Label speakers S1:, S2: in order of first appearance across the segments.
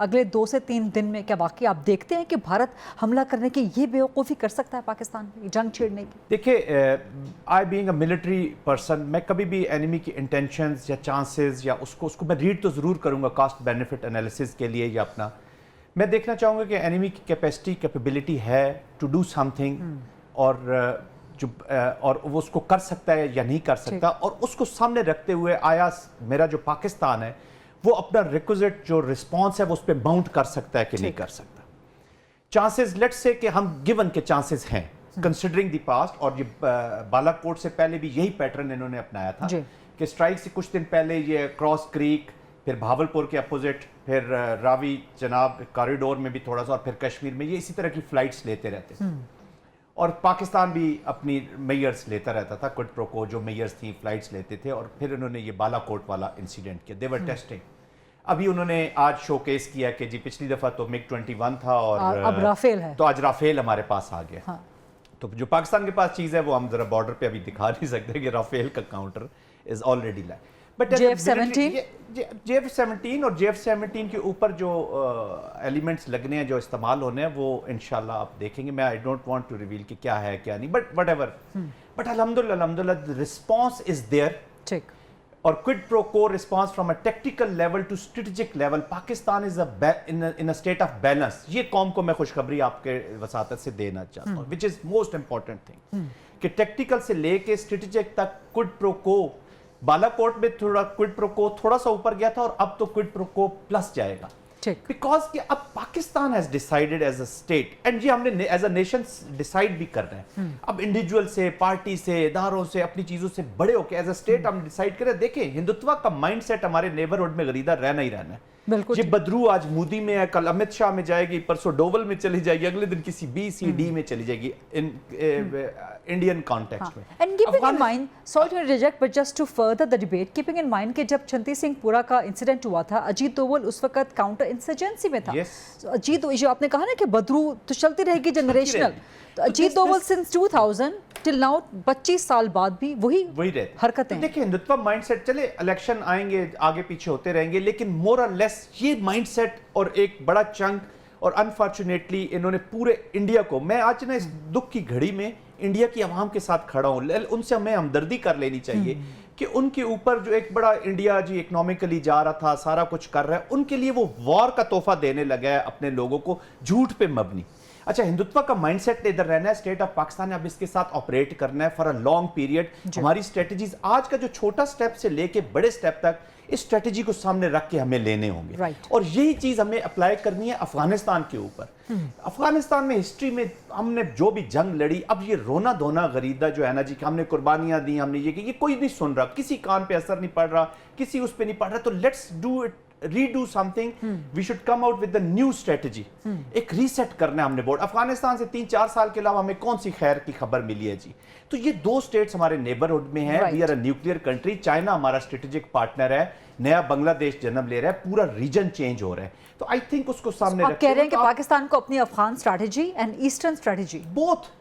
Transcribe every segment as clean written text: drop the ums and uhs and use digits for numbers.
S1: اگلے 2 سے 3 دن میں کیا واقعی آپ دیکھتے ہیں کہ بھارت حملہ کرنے کی یہ بیوقوفی کر سکتا ہے پاکستان میں جنگ چھیڑنے کی؟
S2: دیکھیں آئی بینگ اے ملٹری پرسن میں کبھی بھی اینیمی کی انٹینشنز یا چانسز یا اس کو میں ریڈ تو ضرور کروں گا کاسٹ بینیفٹ انالیسز کے لیے یا اپنا میں دیکھنا چاہوں گا کہ اینیمی کی کیپیبلٹی ہے ٹو ڈو سم تھنگ اور وہ اس کو کر سکتا ہے یا نہیں کر سکتا اور اس کو سامنے رکھتے ہوئے آیا میرا جو پاکستان ہے وہ اپنا ریکوزٹ جو رسپانس ہے وہ اس پہ ماؤنٹ کر سکتا ہے کہ نہیں کر سکتا. چانسز لیٹس سے کہ ہم گیون کے چانسز ہیں کنسیڈرنگ دی پاسٹ اور یہ بالا کوٹ سے پہلے بھی یہی پیٹرن انہوں نے اپنایا تھا کہ اسٹرائک سے کچھ دن پہلے یہ کراس کریک پھر بھاولپور کے اپوزٹ پھر راوی جناب کاریڈور میں بھی تھوڑا سا اور پھر کشمیر میں یہ اسی طرح کی فلائٹس لیتے رہتے تھے اور پاکستان بھی اپنی میئرز لیتا رہتا تھا کوئٹ پرو کو جو میئرز تھیں فلائٹس لیتے تھے اور پھر انہوں نے یہ بالا کوٹ والا انسیڈنٹ کیا دے ور ٹیسٹنگ. ابھی انہوں نے آج شو کیس کیا کہ جی پچھلی دفعہ تو MiG 21 تھا اور
S1: اب رافیل ہے تو
S2: آج رافیل ہمارے پاس آ گیا. تو جو پاکستان کے پاس چیز ہے وہ ہم ذرا بارڈر پہ ابھی دکھا نہیں سکتے کہ رافیل کا کاؤنٹر از آلریڈی لائے. بٹ JF-17 اور JF-17 کے اوپر جو ایلیمنٹس لگنے ہیں جو استعمال ہونے ہیں وہ انشاءاللہ آپ دیکھیں گے. میں I don't want to reveal کہ کیا ہے کیا نہیں بٹ وٹ ایور بٹ الحمدللہ رسپانس از دیئر.
S1: ٹھیک.
S2: اور quid pro quo response from a tactical level to strategic level Pakistan is in a state of balance. یہ قوم کو میں خوشخبری آپ کے وساطت سے دینا چاہتا ہوں وچ از موسٹ امپورٹنٹ تھنگ کہ ٹیکٹیکل سے لے کے اسٹریٹجک تک کوئڈ پرو کو بالا کوٹ میں تھوڑا کوئڈ پرو کو تھوڑا سا اوپر گیا تھا اور اب تو کوئڈ پرو کو پلس جائے گا بیکاز کہ اب Pakistan has decided as a state and یہ ہم نے ایز اے نیشن ڈیسائیڈ بھی کرنا ہے. اب انڈیویجول سے پارٹی سے اداروں سے اپنی چیزوں سے بڑے ہو کے ایز اے اسٹیٹ ہم ڈیسائیڈ کریں. دیکھیں ہندوتوا کا مائنڈ سیٹ ہمارے نیبرہڈ میں غریدہ رہنا ہی رہنا ہے. یہ بدرو آج مودی میں ہے کل امت شاہ میں جائے گی پرسوں ڈوول میں چلی جائے گی اگلے دن کسی BCD میں چلی جائے گی انڈین کانٹیکسٹ میں.
S1: And keeping in mind, sorry to interject, but just to further the debate, keeping in mind کہ جب چھنتی سنگھ پورا کا انسیڈنٹ ہوا تھا اجیت دوول اس وقت کاؤنٹر انسرجنسی میں تھا. اجیت جو آپ نے کہا نا کہ بدرو تو چلتی رہے گی جنریشنل تو Ajit Doval since 2000 till now 25 سال بعد بھی وہی حرکتیں.
S2: دیکھیں ہندوتوا مائنڈ سیٹ چلے الیکشن آئیں گے آگے پیچھے ہوتے رہیں گے لیکن مور اور لیس یہ مائنڈ سیٹ اور ایک بڑا چنک اور انفارچونیٹلی انہوں نے پورے انڈیا کو میں آج نا اس دکھ کی گھڑی میں انڈیا کی عوام کے ساتھ کھڑا ہوں. ان سے ہمیں ہمدردی کر لینی چاہیے کہ ان کے اوپر جو ایک بڑا انڈیا جی اکنامکلی جا رہا تھا سارا کچھ کر رہا ہے ان کے لیے وہ وار کا تحفہ دینے لگا ہے اپنے لوگوں کو جھوٹ پہ مبنی. اچھا ہندوتوا کا مائنڈ سیٹ ادھر رہنا ہے اسٹیٹ آف پاکستان نے اب اس کے ساتھ آپریٹ کرنا ہے فار اے لانگ پیریڈ. ہماری اسٹریٹجیز آج کا جو چھوٹا سٹیپ سے لے کے بڑے سٹیپ تک اس اسٹریٹجی کو سامنے رکھ کے ہمیں لینے ہوں گے اور یہی چیز ہمیں اپلائی کرنی ہے افغانستان کے اوپر. افغانستان میں ہسٹری میں ہم نے جو بھی جنگ لڑی اب یہ رونا دھونا غریدہ جو ہے نا جی کہ ہم نے قربانیاں دی ہم نے یہ کوئی نہیں سن رہا کسی کان پہ اثر نہیں پڑ رہا کسی اس پہ نہیں پڑ رہا. تو let's do it redo something we should come out with a new strategy. ایک ریسیٹ کرنا ہے ہم نے بورڈ. افغانستان سے 3-4 سال کے علاوہ ہمیں کون سی خیر کی خبر ملی ہے جی. تو یہ 2 سٹیٹس ہمارے نیبرہڈ میں ہیں. We are a nuclear country. China ہمارا اسٹریٹجک پارٹنر ہے. نیا بنگلہ دیش جنم لے رہا ہے. پورا ریجن چینج ہو رہا ہے. تو آئی تھنک اس کو سامنے
S1: آپ کہہ رہے ہیں کہ پاکستان کو اپنی Afghan strategy and eastern strategy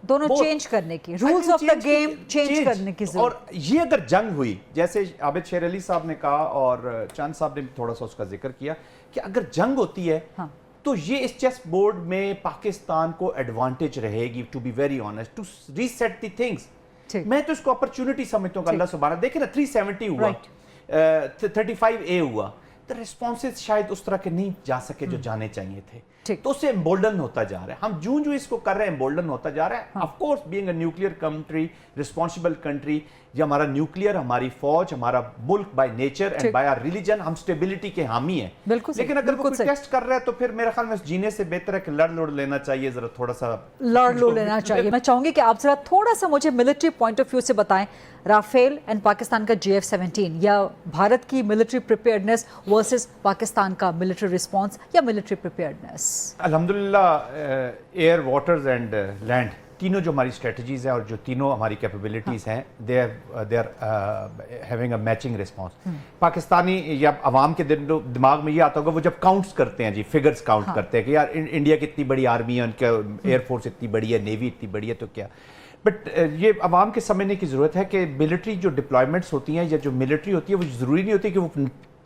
S1: دونوں چینج کرنے کی rules of the game change کرنے کی ضرورت.
S2: اور یہ اگر جنگ ہوئی جیسے عابد شیر علی صاحب نے کہا اور چاند صاحب نے بھی تھوڑا سا اس کا ذکر کیا کہ اگر جنگ ہوتی ہے تو یہ اس چیس بورڈ میں پاکستان کو ایڈوانٹیج رہے گی to be very honest to reset the things. میں تو اس کو اپرچونٹی سمجھتا ہوں کہ اللہ سبحانہ دیکھیں نا 370 ہوا 35A ہوا تو ریسپانسز شاید اس طرح کے نہیں جا سکے جو جانے چاہیے تھے. تو اسے امبولڈن ہوتا جا رہا ہے. ہم جو اس کو کر رہے ہیں امبولڈن ہوتا جا رہا ہے. Of course being a nuclear country responsible country یہ ہمارا نیوکلیئر ہماری فوج ہمارا ملک by nature and by our religion ہم اسٹیبلٹی کے حامی ہیں. لیکن اگر وہ کوئی ٹیسٹ کر رہا ہے تو پھر میرے خیال میں جینے سے بہتر ہے کہ لڑ لینا چاہیے. ذرا تھوڑا سا
S1: لڑ لینا چاہیے. میں چاہوں گی کہ آپ ذرا تھوڑا سا مجھے ملٹری پوائنٹ آف ویو سے بتائیں رافیل اینڈ پاکستان کا JF-17 یا بھارت کی ملٹری پریپیئرڈنیس ورسز پاکستان کا ملٹری رسپانس یا ملٹری پریپیئرڈنیس.
S2: الحمدللہ ایئر واٹرز اینڈ لینڈ تینوں جو ہماری اسٹریٹجیز ہیں اور جو تینوں ہماری کیپیبلٹیز ہیں they are having a matching response. Pakistani یا عوام کے دماغ میں یہ آتا ہوگا وہ جب کاؤنٹس کرتے ہیں جی فگرز کاؤنٹ کرتے ہیں کہ یار انڈیا کی اتنی بڑی آرمی ہے ان کا ایئر فورس اتنی بڑی ہے نیوی اتنی بڑی ہے تو کیا. بٹ یہ عوام کے سمجھنے کی ضرورت ہے کہ ملٹری جو ڈپلائمنٹس ہوتی ہیں یا جو ملٹری ہوتی ہے وہ ضروری نہیں ہوتی کہ وہ